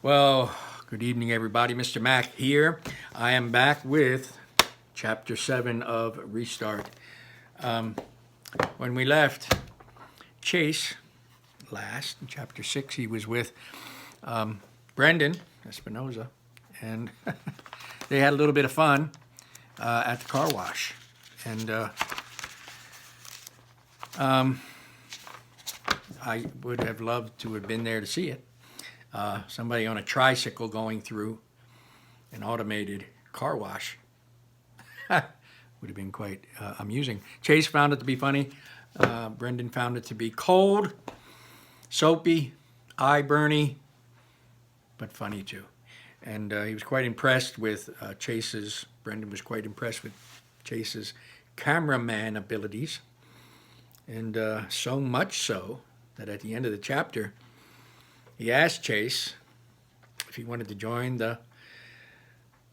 Well, good evening, everybody. Mr. Mack here. I am back with Chapter 7 of Restart. When we left Chase last, in Chapter 6, he was with Brendan Espinoza, and they had a little bit of fun at the car wash. And I would have loved to have been there to see it. Somebody on a tricycle going through an automated car wash would have been quite amusing. Chase found it to be funny. Brendan found it to be cold, soapy, eye-burny, but funny too. And he was quite impressed with Brendan was quite impressed with Chase's cameraman abilities. And so much so that at the end of the chapter, he asked Chase if he wanted to join the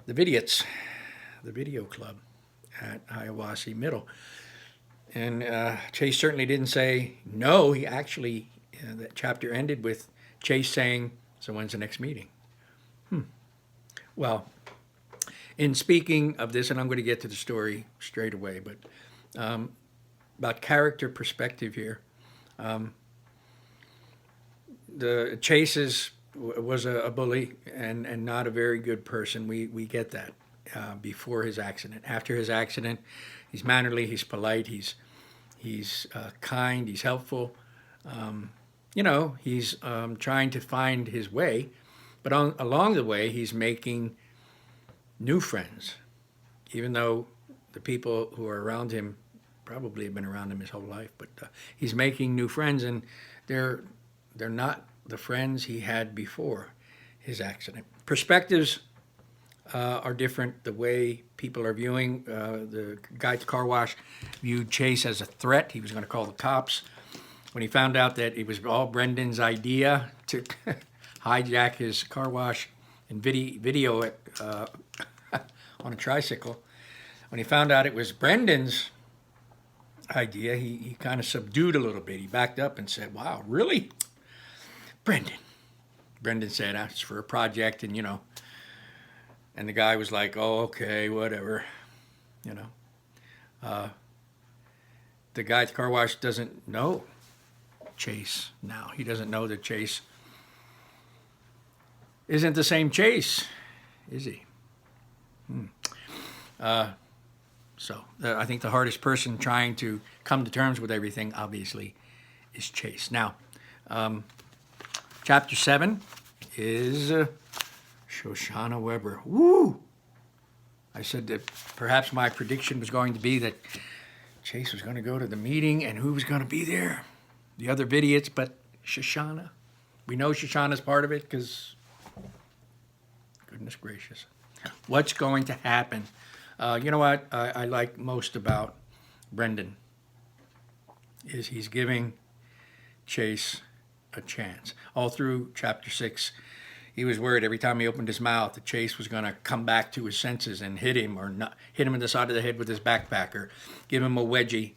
Vidiots, the video club at Hiawassee Middle. And Chase certainly didn't say no. He actually, that chapter ended with Chase saying, "So when's the next meeting?" Well, in speaking of this, and I'm going to get to the story straight away, but about character perspective here. The Chase was a bully and not a very good person. We get that before his accident. After his accident, he's mannerly, he's polite, he's kind, he's helpful. He's trying to find his way, but along the way, he's making new friends, even though the people who are around him probably have been around him his whole life. But he's making new friends, and they're not the friends he had before his accident. Perspectives are different. The way people are viewing, the guy at the car wash viewed Chase as a threat. He was going to call the cops. When he found out that it was all Brendan's idea to hijack his car wash and video it on a tricycle, when he found out it was Brendan's idea, he kind of subdued a little bit. He backed up and said, "Wow, really? Brendan." Brendan said, "That's for a project," and and the guy was like, "Oh, okay, whatever." The guy at the car wash doesn't know Chase now. He doesn't know that Chase isn't the same Chase, is he? So I think the hardest person trying to come to terms with everything, obviously, is Chase. Now, Chapter 7 is Shoshana Weber. Woo! I said that perhaps my prediction was going to be that Chase was going to go to the meeting, and who was going to be there? The other Vidiots, but Shoshana. We know Shoshana's part of it because, goodness gracious, what's going to happen? You know what I like most about Brendan is he's giving Chase a chance. All through Chapter 6, he was worried every time he opened his mouth that Chase was going to come back to his senses and hit him, or not, hit him in the side of the head with his backpack, or give him a wedgie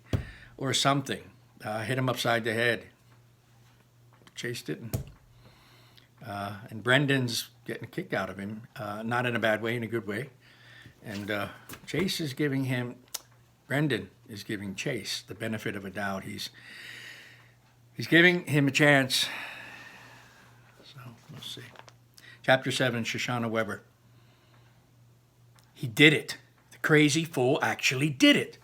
or something, hit him upside the head. Chase didn't. And Brendan's getting a kick out of him, not in a bad way, in a good way. And Chase is Brendan is giving Chase the benefit of a doubt. He's giving him a chance. So we'll see. Chapter 7, Shoshana Weber. He did it. The crazy fool actually did it.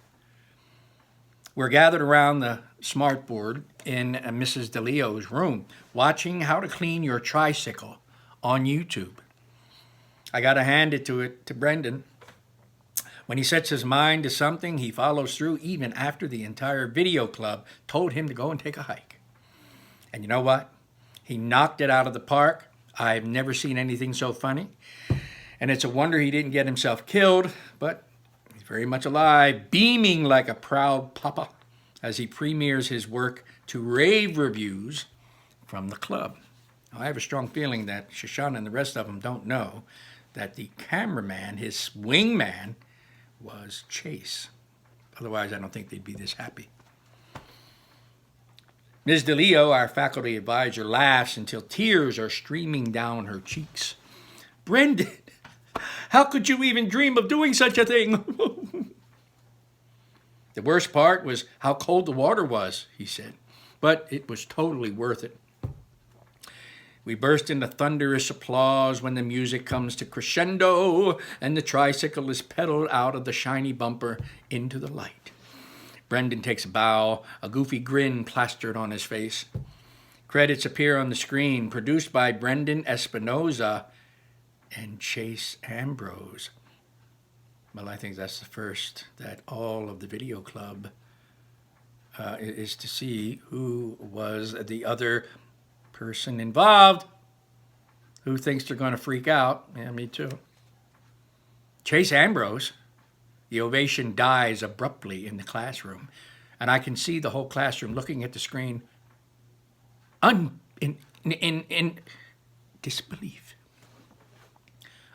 We're gathered around the smart board in Mrs. DeLeo's room, watching how to clean your tricycle on YouTube. I got to hand it to Brendan. When he sets his mind to something, he follows through even after the entire video club told him to go and take a hike. And you know what? He knocked it out of the park. I've never seen anything so funny. And it's a wonder he didn't get himself killed, but he's very much alive, beaming like a proud papa as he premieres his work to rave reviews from the club. Now, I have a strong feeling that Shoshana and the rest of them don't know that the cameraman, his wingman, was Chase. Otherwise, I don't think they'd be this happy. Ms. DeLeo, our faculty advisor, laughs until tears are streaming down her cheeks. Brendan, how could you even dream of doing such a thing? The worst part was how cold the water was, he said, but it was totally worth it. We burst into thunderous applause when the music comes to crescendo and the tricycle is pedaled out of the shiny bumper into the light. Brendan takes a bow, a goofy grin plastered on his face. Credits appear on the screen, produced by Brendan Espinoza and Chase Ambrose. Well, I think that's the first that all of the video club is to see who was the other person involved. Who thinks they're going to freak out? Yeah, me too. Chase Ambrose. The ovation dies abruptly in the classroom, and I can see the whole classroom looking at the screen in disbelief.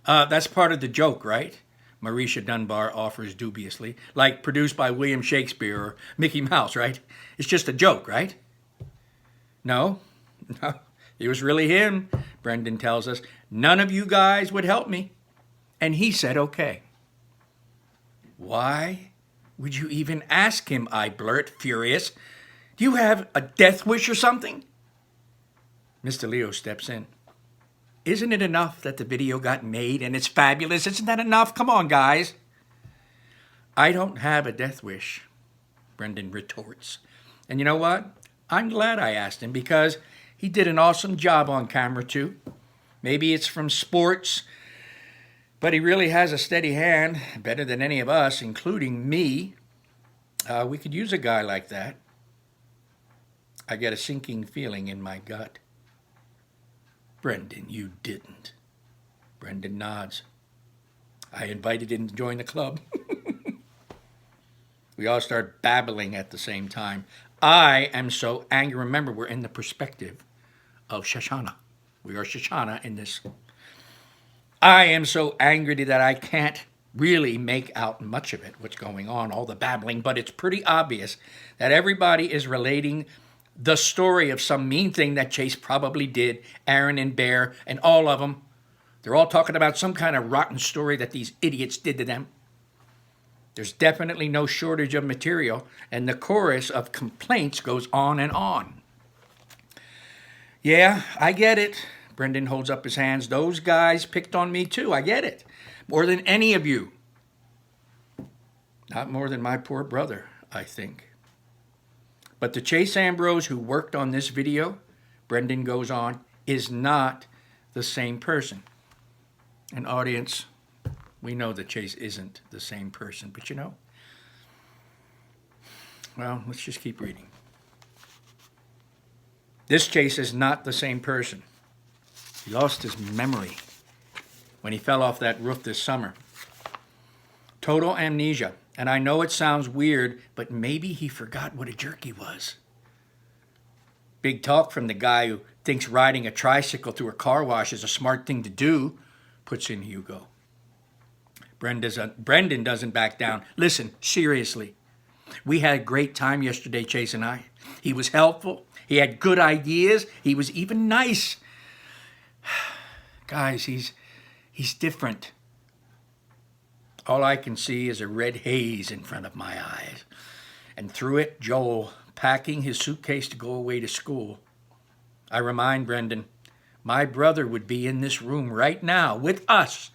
That's part of the joke, right? Marisha Dunbar offers dubiously, like produced by William Shakespeare or Mickey Mouse, right? It's just a joke, right? No, it was really him, Brendan tells us. None of you guys would help me. And he said, okay. Why would you even ask him? I blurt, furious. Do you have a death wish or something? Mr. Leo steps in. Isn't it enough that the video got made and it's fabulous? Isn't that enough? Come on, guys. I don't have a death wish, Brendan retorts. And you know what? I'm glad I asked him because he did an awesome job on camera too. Maybe it's from sports, but he really has a steady hand, better than any of us, including me. We could use a guy like that. I get a sinking feeling in my gut. Brendan, you didn't. Brendan nods. I invited him to join the club. We all start babbling at the same time. I am so angry. Remember, we're in the perspective of Shoshana. We are Shoshana in this. I am so angry that I can't really make out much of it, what's going on, all the babbling, but it's pretty obvious that everybody is relating the story of some mean thing that Chase probably did, Aaron and Bear, and all of them. They're all talking about some kind of rotten story that these idiots did to them. There's definitely no shortage of material, and the chorus of complaints goes on and on. Yeah, I get it. Brendan holds up his hands. Those guys picked on me too. I get it. More than any of you. Not more than my poor brother, I think. But the Chase Ambrose who worked on this video, Brendan goes on, is not the same person. An audience, we know that Chase isn't the same person, but you know, well, let's just keep reading. This Chase is not the same person. He lost his memory when he fell off that roof this summer. Total amnesia. And I know it sounds weird, but maybe he forgot what a jerk he was. Big talk from the guy who thinks riding a tricycle through a car wash is a smart thing to do, puts in Hugo. Brendan doesn't back down. Listen, seriously. We had a great time yesterday, Chase and I. He was helpful. He had good ideas. He was even nice. Guys, he's different. All I can see is a red haze in front of my eyes. And through it, Joel, packing his suitcase to go away to school. I remind Brendan, my brother would be in this room right now with us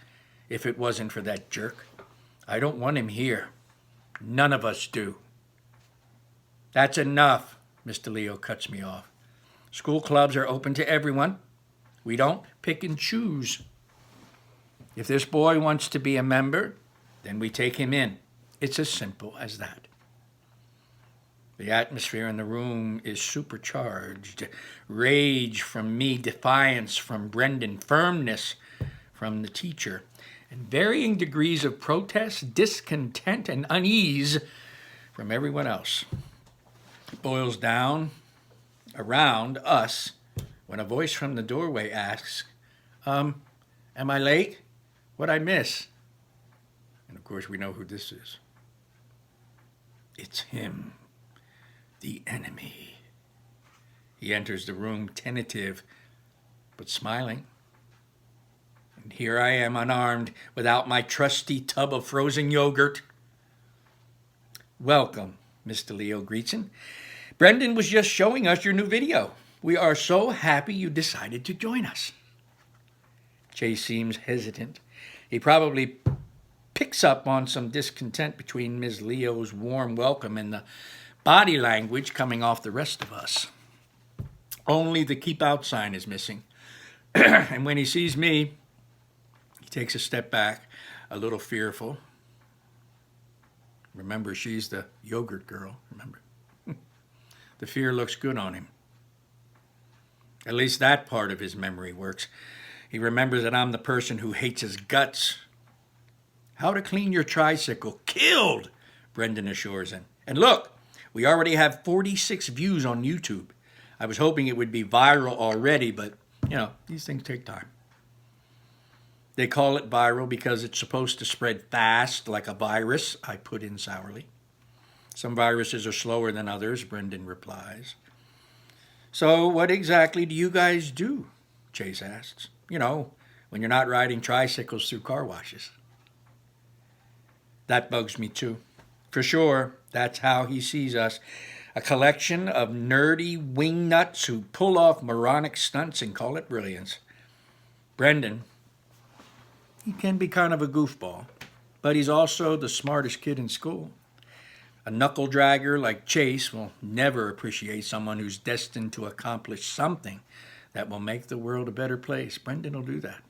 if it wasn't for that jerk. I don't want him here. None of us do. That's enough, Mr. Leo cuts me off. School clubs are open to everyone. We don't pick and choose. If this boy wants to be a member, then we take him in. It's as simple as that. The atmosphere in the room is supercharged. Rage from me, defiance from Brendan, firmness from the teacher, and varying degrees of protest, discontent, and unease from everyone else. It boils down around us when a voice from the doorway asks, am I late? What'd I miss? And of course, we know who this is. It's him, the enemy. He enters the room tentative but smiling. And here I am unarmed without my trusty tub of frozen yogurt. Welcome, Mr. Leo greets him. Brendan was just showing us your new video. We are so happy you decided to join us. Chase seems hesitant. He probably picks up on some discontent between Ms. Leo's warm welcome and the body language coming off the rest of us. Only the keep out sign is missing. And when he sees me, he takes a step back, a little fearful. Remember, she's the yogurt girl, remember? The fear looks good on him. At least that part of his memory works. He remembers that I'm the person who hates his guts. How to clean your tricycle. Killed, Brendan assures him. And look, we already have 46 views on YouTube. I was hoping it would be viral already, but, these things take time. They call it viral because it's supposed to spread fast like a virus, I put in sourly. Some viruses are slower than others, Brendan replies. So what exactly do you guys do? Chase asks. When you're not riding tricycles through car washes. That bugs me too. For sure, that's how he sees us. A collection of nerdy wingnuts who pull off moronic stunts and call it brilliance. Brendan, he can be kind of a goofball, but he's also the smartest kid in school. A knuckle dragger like Chase will never appreciate someone who's destined to accomplish something that will make the world a better place. Brendan will do that.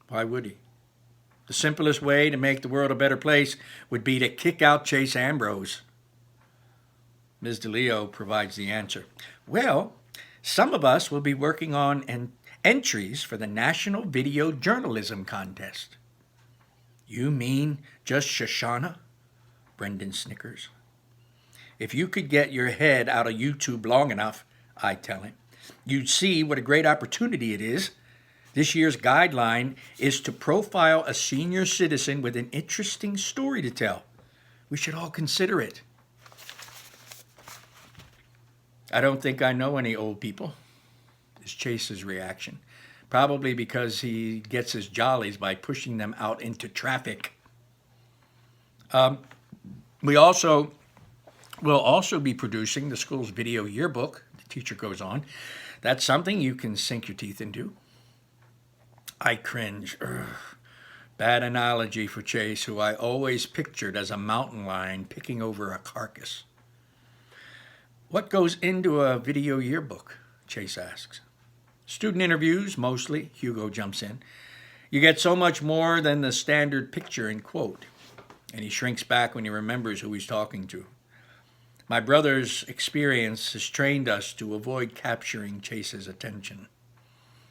Why would he? The simplest way to make the world a better place would be to kick out Chase Ambrose. Ms. DeLeo provides the answer. Well, some of us will be working on entries for the National Video Journalism Contest. You mean just Shoshana? Brendan snickers. If you could get your head out of YouTube long enough, I tell him, you'd see what a great opportunity it is. This year's guideline is to profile a senior citizen with an interesting story to tell. We should all consider it. I don't think I know any old people, is Chase's reaction. Probably because he gets his jollies by pushing them out into traffic. We will also be producing the school's video yearbook, the teacher goes on. That's something you can sink your teeth into. I cringe. Bad analogy for Chase, who I always pictured as a mountain lion picking over a carcass. What goes into a video yearbook? Chase asks. Student interviews, mostly, Hugo jumps in. You get so much more than the standard picture and quote. And he shrinks back when he remembers who he's talking to. My brother's experience has trained us to avoid capturing Chase's attention.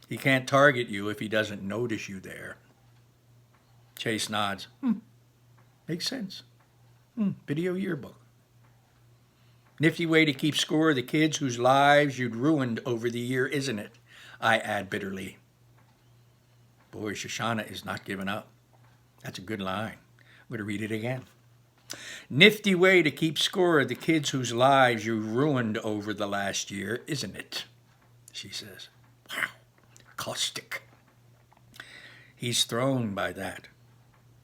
He can't target you if he doesn't notice you there. Chase nods. Makes sense. Video yearbook. Nifty way to keep score of the kids whose lives you'd ruined over the year, isn't it? I add bitterly. Boy, Shoshana is not giving up. That's a good line. I'm going to read it again. Nifty way to keep score of the kids whose lives you ruined over the last year, isn't it? She says. Wow. Caustic. He's thrown by that.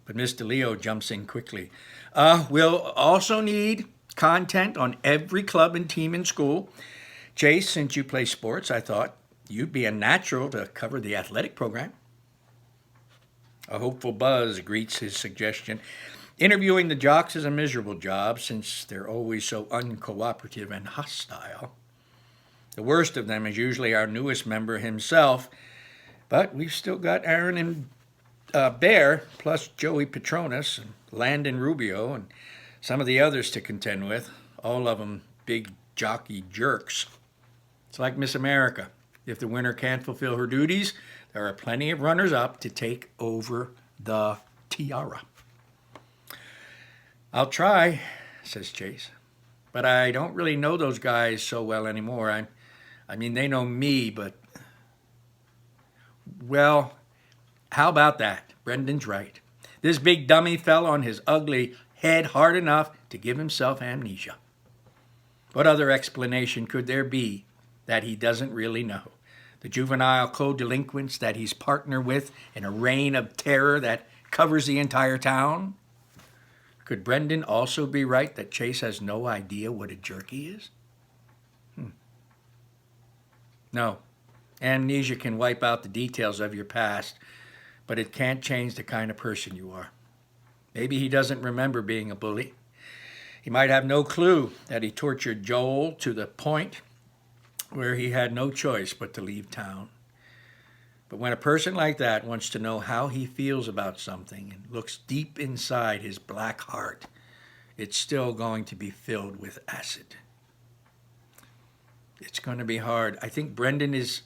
But Mr. Leo jumps in quickly. We'll also need content on every club and team in school. Chase, since you play sports, I thought you'd be a natural to cover the athletic program. A hopeful buzz greets his suggestion. Interviewing the jocks is a miserable job since they're always so uncooperative and hostile. The worst of them is usually our newest member himself, but we've still got Aaron and Bear, plus Joey Petronas, and Landon Rubio, and some of the others to contend with, all of them big jockey jerks. It's like Miss America. If the winner can't fulfill her duties, there are plenty of runners-up to take over the tiara. I'll try, says Chase, but I don't really know those guys so well anymore. I mean, they know me, but... Well, how about that? Brendan's right. This big dummy fell on his ugly head hard enough to give himself amnesia. What other explanation could there be that he doesn't really know, the juvenile co-delinquents that he's partner with in a reign of terror that covers the entire town? Could Brendan also be right that Chase has no idea what a jerk he is? No. Amnesia can wipe out the details of your past, but it can't change the kind of person you are. Maybe he doesn't remember being a bully. He might have no clue that he tortured Joel to the point where he had no choice but to leave town. But when a person like that wants to know how he feels about something and looks deep inside his black heart, it's still going to be filled with acid. It's going to be hard. I think Brendan is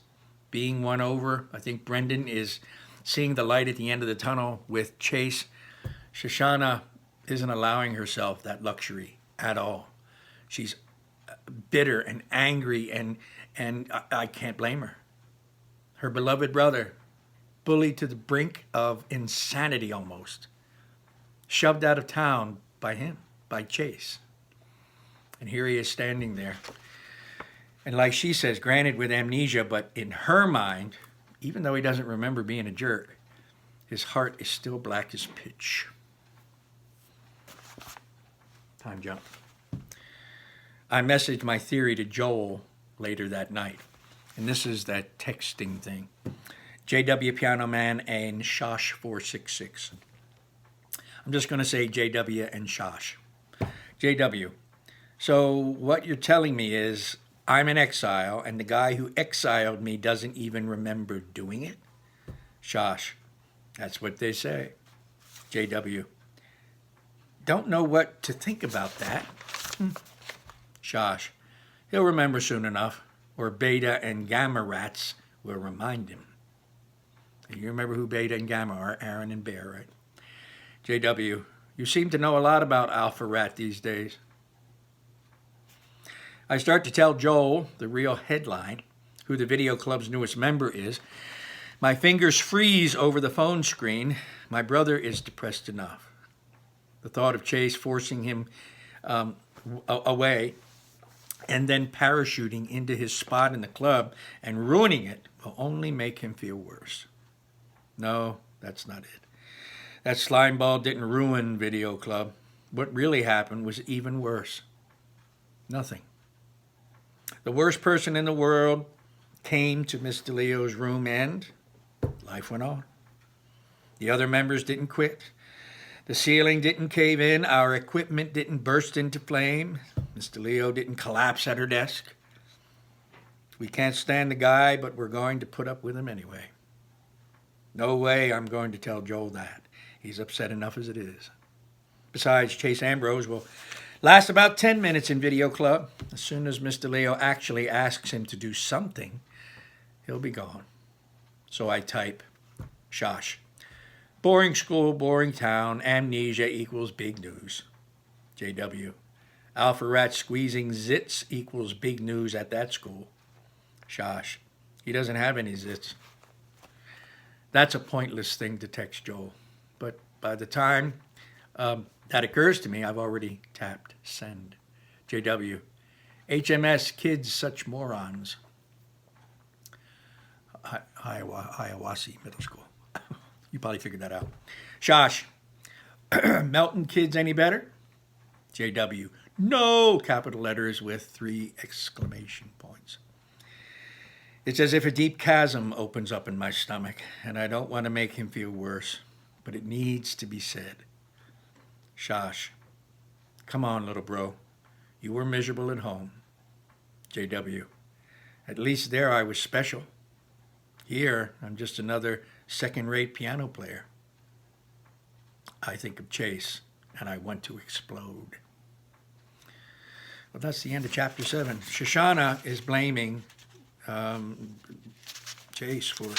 being won over. I think Brendan is seeing the light at the end of the tunnel with Chase. Shoshana isn't allowing herself that luxury at all. She's bitter and angry, and I can't blame her. Her beloved brother, bullied to the brink of insanity almost, shoved out of town by him, by Chase. And here he is standing there. And like she says, granted with amnesia, but in her mind, even though he doesn't remember being a jerk, his heart is still black as pitch. Time jump. I messaged my theory to Joel later that night. And this is that texting thing. JW Piano Man and Shosh 466. I'm just going to say JW and Shosh. JW. So what you're telling me is I'm in exile and the guy who exiled me doesn't even remember doing it? Shosh. That's what they say. JW. Don't know what to think about that. Shosh. He'll remember soon enough. Or Beta and Gamma rats will remind him. And you remember who Beta and Gamma are, Aaron and Bear, right? JW, you seem to know a lot about Alpha Rat these days. I start to tell Joel, the real headline, who the video club's newest member is. My fingers freeze over the phone screen. My brother is depressed enough. The thought of Chase forcing him away and then parachuting into his spot in the club and ruining it will only make him feel worse. No, that's not it. That slime ball didn't ruin Video Club. What really happened was even worse. Nothing. The worst person in the world came to Mr. Leo's room and life went on. The other members didn't quit. The ceiling didn't cave in. Our equipment didn't burst into flame. Mr. Leo didn't collapse at her desk. We can't stand the guy, but we're going to put up with him anyway. No way I'm going to tell Joel that. He's upset enough as it is. Besides, Chase Ambrose will last about 10 minutes in Video Club. As soon as Mr. Leo actually asks him to do something, he'll be gone. So I type, Shosh. Boring school, boring town, amnesia equals big news. JW. Alpha Rat squeezing zits equals big news at that school. Shosh. He doesn't have any zits. That's a pointless thing to text Joel. But by the time that occurs to me, I've already tapped send. JW. HMS kids such morons. Hiawassee Middle School. You probably figured that out. Shosh. Melton kids any better? JW. No! Capital letters with 3 exclamation points. It's as if a deep chasm opens up in my stomach, and I don't want to make him feel worse, but it needs to be said. Shosh. Come on, little bro. You were miserable at home. JW. At least there I was special. Here, I'm just another second-rate piano player. I think of Chase, and I want to explode. Well, that's the end of Chapter 7. Shoshana is blaming Chase for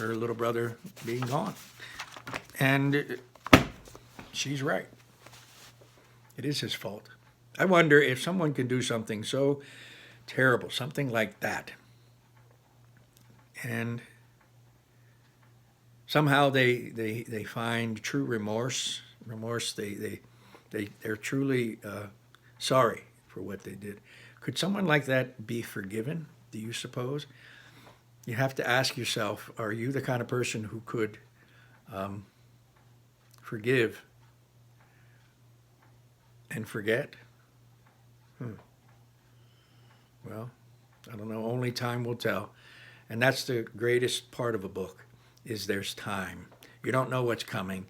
her little brother being gone. And she's right. It is his fault. I wonder if someone can do something so terrible, something like that, and somehow they find true remorse. They're truly sorry for what they did. Could someone like that be forgiven? Do you suppose? You have to ask yourself, are you the kind of person who could forgive and forget? Well, I don't know. Only time will tell. And that's the greatest part of a book, is there's time. You don't know what's coming,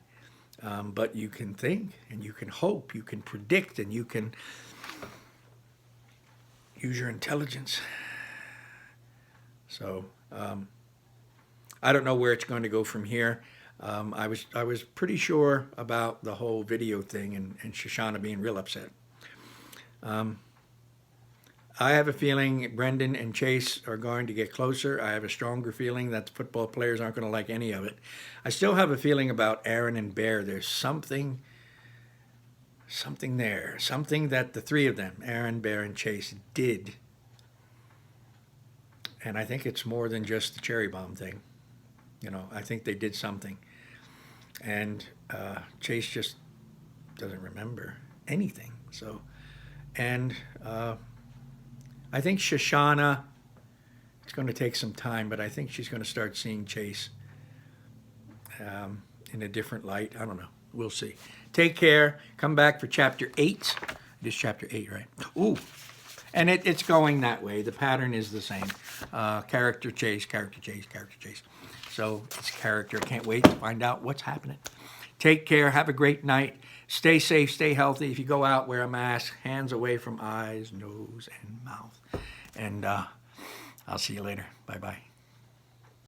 but you can think and you can hope, you can predict, and you can use your intelligence. So I don't know where it's going to go from here. I was pretty sure about the whole video thing and Shoshana being real upset. I have a feeling Brendan and Chase are going to get closer. I have a stronger feeling that the football players aren't going to like any of it. I still have a feeling about Aaron and Bear. There's something there, something that the three of them, Aaron, Bear, and Chase, did. And I think it's more than just the cherry bomb thing. You know, I think they did something. And Chase just doesn't remember anything. So, and I think Shoshana, it's going to take some time, but I think she's going to start seeing Chase in a different light. I don't know. We'll see. Take care. Come back for chapter 8. It is chapter 8, right? Ooh. And it's going that way. The pattern is the same. Character chase, character chase, character chase. So it's character. Can't wait to find out what's happening. Take care. Have a great night. Stay safe. Stay healthy. If you go out, wear a mask. Hands away from eyes, nose, and mouth. And I'll see you later. Bye-bye.